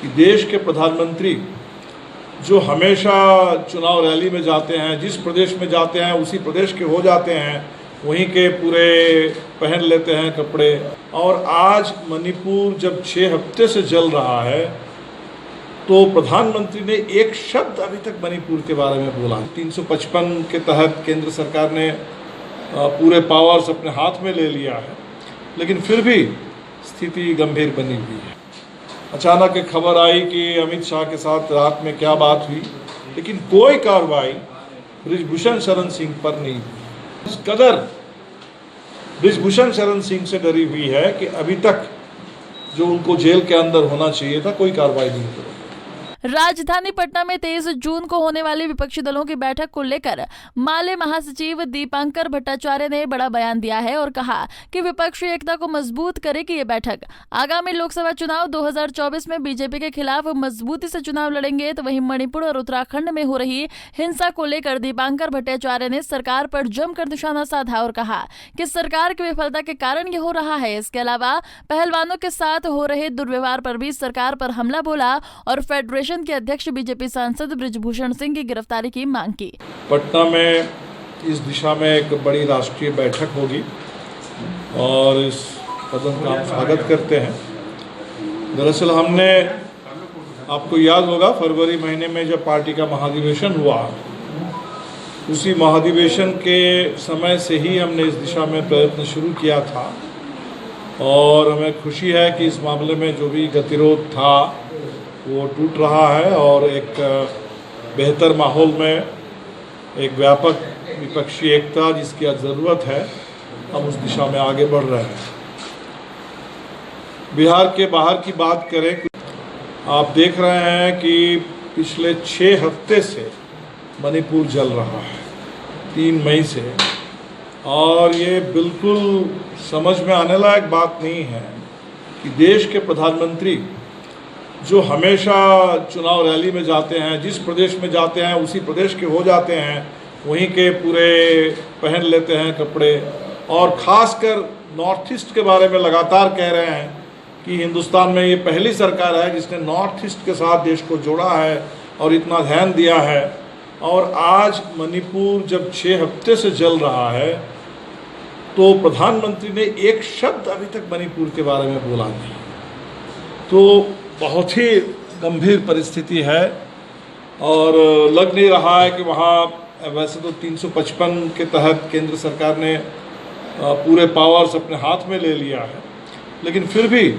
कि देश के प्रधानमंत्री जो हमेशा चुनाव रैली में जाते हैं, जिस प्रदेश में जाते हैं उसी प्रदेश के हो जाते हैं, वहीं के पूरे पहन लेते हैं कपड़े। और आज मणिपुर जब 6 हफ्ते से जल रहा है तो प्रधानमंत्री ने एक शब्द अभी तक मणिपुर के बारे में बोला। 355 के तहत केंद्र सरकार ने पूरे पावर्स अपने हाथ में ले लिया है, लेकिन फिर भी स्थिति गंभीर बनी हुई है। अचानक एक खबर आई कि अमित शाह के साथ रात में क्या बात हुई, लेकिन कोई कार्रवाई बृजभूषण शरण सिंह पर नहीं हुई। इस कदर बृजभूषण शरण सिंह से डरी हुई है कि अभी तक जो उनको जेल के अंदर होना चाहिए था, कोई कार्रवाई नहीं हुई। राजधानी पटना में 23 जून को होने वाली विपक्षी दलों की बैठक को लेकर माले महासचिव दीपांकर भट्टाचार्य ने बड़ा बयान दिया है और कहा कि विपक्षी एकता को मजबूत करेगी ये बैठक। आगामी लोकसभा चुनाव 2024 में बीजेपी के खिलाफ मजबूती से चुनाव लड़ेंगे। तो वहीं मणिपुर और उत्तराखंड में हो रही हिंसा को लेकर दीपांकर भट्टाचार्य ने सरकार पर जमकर निशाना साधा और कहा कि सरकार की विफलता के कारण ये हो रहा है। इसके अलावा पहलवानों के साथ हो रहे दुर्व्यवहार पर भी सरकार पर हमला बोला और फेडरेशन के अध्यक्ष बीजेपी सांसद बृजभूषण सिंह की गिरफ्तारी की मांग की। पटना में इस दिशा में एक बड़ी राष्ट्रीय बैठक होगी और इस कदम का हम स्वागत करते हैं। दरअसल हमने, आपको याद होगा, फरवरी महीने में जब पार्टी का महाधिवेशन हुआ, उसी महाधिवेशन के समय से ही हमने इस दिशा में प्रयत्न शुरू किया था और हमें खुशी है कि इस मामले में जो भी गतिरोध था वो टूट रहा है और एक बेहतर माहौल में एक व्यापक विपक्षी एकता जिसकी आज ज़रूरत है, हम उस दिशा में आगे बढ़ रहे हैं। बिहार के बाहर की बात करें, आप देख रहे हैं कि पिछले 6 हफ्ते से मणिपुर जल रहा है, 3 मई से, और ये बिल्कुल समझ में आने लायक बात नहीं है कि देश के प्रधानमंत्री जो हमेशा चुनाव रैली में जाते हैं, जिस प्रदेश में जाते हैं उसी प्रदेश के हो जाते हैं, वहीं के पूरे पहन लेते हैं कपड़े। और ख़ासकर नॉर्थ ईस्ट के बारे में लगातार कह रहे हैं कि हिंदुस्तान में ये पहली सरकार है जिसने नॉर्थ ईस्ट के साथ देश को जोड़ा है और इतना ध्यान दिया है। और आज मणिपुर जब 6 हफ्ते से जल रहा है तो प्रधानमंत्री ने एक शब्द अभी तक मणिपुर के बारे में बोला नहीं। तो बहुत ही गंभीर परिस्थिति है और लग नहीं रहा है कि वहाँ, वैसे तो 355 के तहत केंद्र सरकार ने पूरे पावर्स अपने हाथ में ले लिया है, लेकिन फिर भी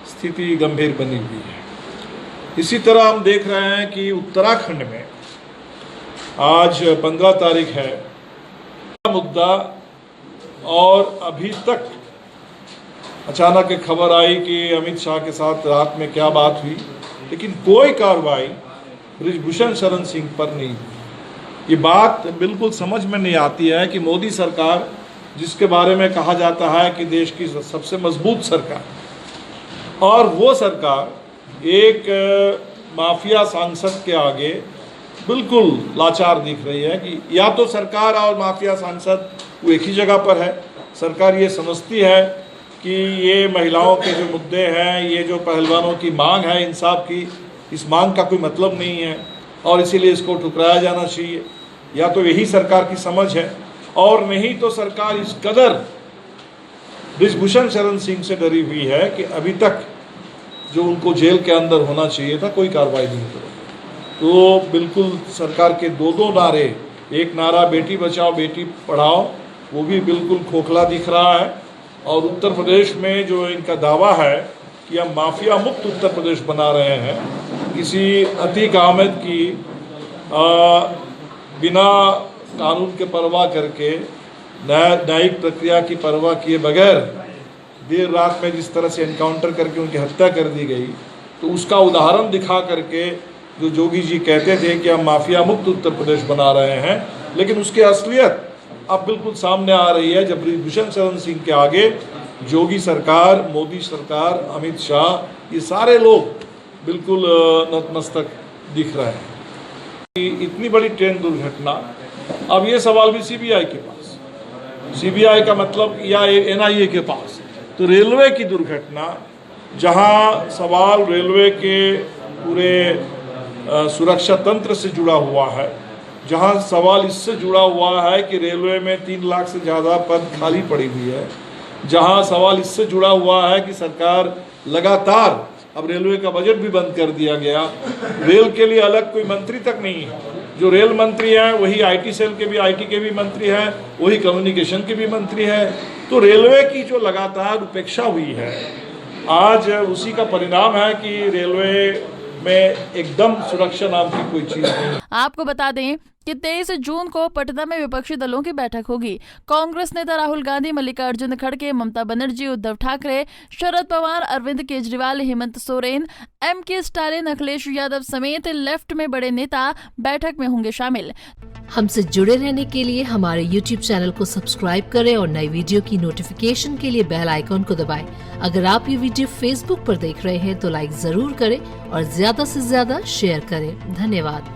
स्थिति गंभीर बनी हुई है। इसी तरह हम देख रहे हैं कि उत्तराखंड में आज 15 तारीख है मुद्दा, और अभी तक अचानक एक खबर आई कि अमित शाह के साथ रात में क्या बात हुई, लेकिन कोई कार्रवाई बृजभूषण शरण सिंह पर नहीं हुई। ये बात बिल्कुल समझ में नहीं आती है कि मोदी सरकार, जिसके बारे में कहा जाता है कि देश की सबसे मजबूत सरकार, और वो सरकार एक माफिया सांसद के आगे बिल्कुल लाचार दिख रही है कि या तो सरकार और माफिया सांसद वो एक ही जगह पर है। सरकार ये समझती है कि ये महिलाओं के जो मुद्दे हैं, ये जो पहलवानों की मांग है इंसाफ की, इस मांग का कोई मतलब नहीं है और इसीलिए इसको ठुकराया जाना चाहिए। या तो यही सरकार की समझ है, और नहीं तो सरकार इस कदर बृजभूषण शरण सिंह से डरी हुई है कि अभी तक जो उनको जेल के अंदर होना चाहिए था, कोई कार्रवाई नहीं हुई। तो बिल्कुल सरकार के 2 नारे, एक नारा बेटी बचाओ बेटी पढ़ाओ, वो भी बिल्कुल खोखला दिख रहा है। और उत्तर प्रदेश में जो इनका दावा है कि हम माफिया मुक्त उत्तर प्रदेश बना रहे हैं, किसी अतीक अहमद की बिना कानून के परवाह करके, न्यायिक प्रक्रिया की परवाह किए बगैर देर रात में जिस तरह से एनकाउंटर करके उनकी हत्या कर दी गई, तो उसका उदाहरण दिखा करके जो जोगी जी कहते थे कि हम माफिया मुक्त उत्तर प्रदेश बना रहे हैं, लेकिन उसकी असलियत अब बिल्कुल सामने आ रही है जब बृजभूषण शरण सिंह के आगे जोगी सरकार, मोदी सरकार, अमित शाह, ये सारे लोग बिल्कुल नतमस्तक दिख रहे हैं। इतनी बड़ी ट्रेन दुर्घटना, अब ये सवाल भी सीबीआई के पास, सीबीआई का मतलब या एनआईए के पास। तो रेलवे की दुर्घटना, जहां सवाल रेलवे के पूरे सुरक्षा तंत्र से जुड़ा हुआ है। जहां सवाल इससे जुड़ा हुआ है कि रेलवे में 3 लाख से ज़्यादा पद खाली पड़ी हुई है, जहां सवाल इससे जुड़ा हुआ है कि सरकार लगातार, अब रेलवे का बजट भी बंद कर दिया गया, रेल के लिए अलग कोई मंत्री तक नहीं है। जो रेल मंत्री हैं वही आईटी सेल के भी, आईटी के भी मंत्री हैं, वही कम्युनिकेशन के भी मंत्री हैं। तो रेलवे की जो लगातार उपेक्षा हुई है, आज उसी का परिणाम है कि रेलवे में एकदम सुरक्षा नाम की कोई चीज नहीं। आपको बता दें कि 23 जून को पटना में विपक्षी दलों की बैठक होगी। कांग्रेस नेता राहुल गांधी, मल्लिकार्जुन खड़गे, ममता बनर्जी, उद्धव ठाकरे, शरद पवार, अरविंद केजरीवाल, हेमंत सोरेन, एमके स्टालिन, अखिलेश यादव समेत लेफ्ट में बड़े नेता बैठक में होंगे शामिल। हमसे जुड़े रहने के लिए हमारे YouTube चैनल को सब्सक्राइब करें और नई वीडियो की नोटिफिकेशन के लिए बेल आइकॉन को दबाएं। अगर आप ये वीडियो Facebook पर देख रहे हैं तो लाइक जरूर करें और ज्यादा से ज्यादा शेयर करें। धन्यवाद।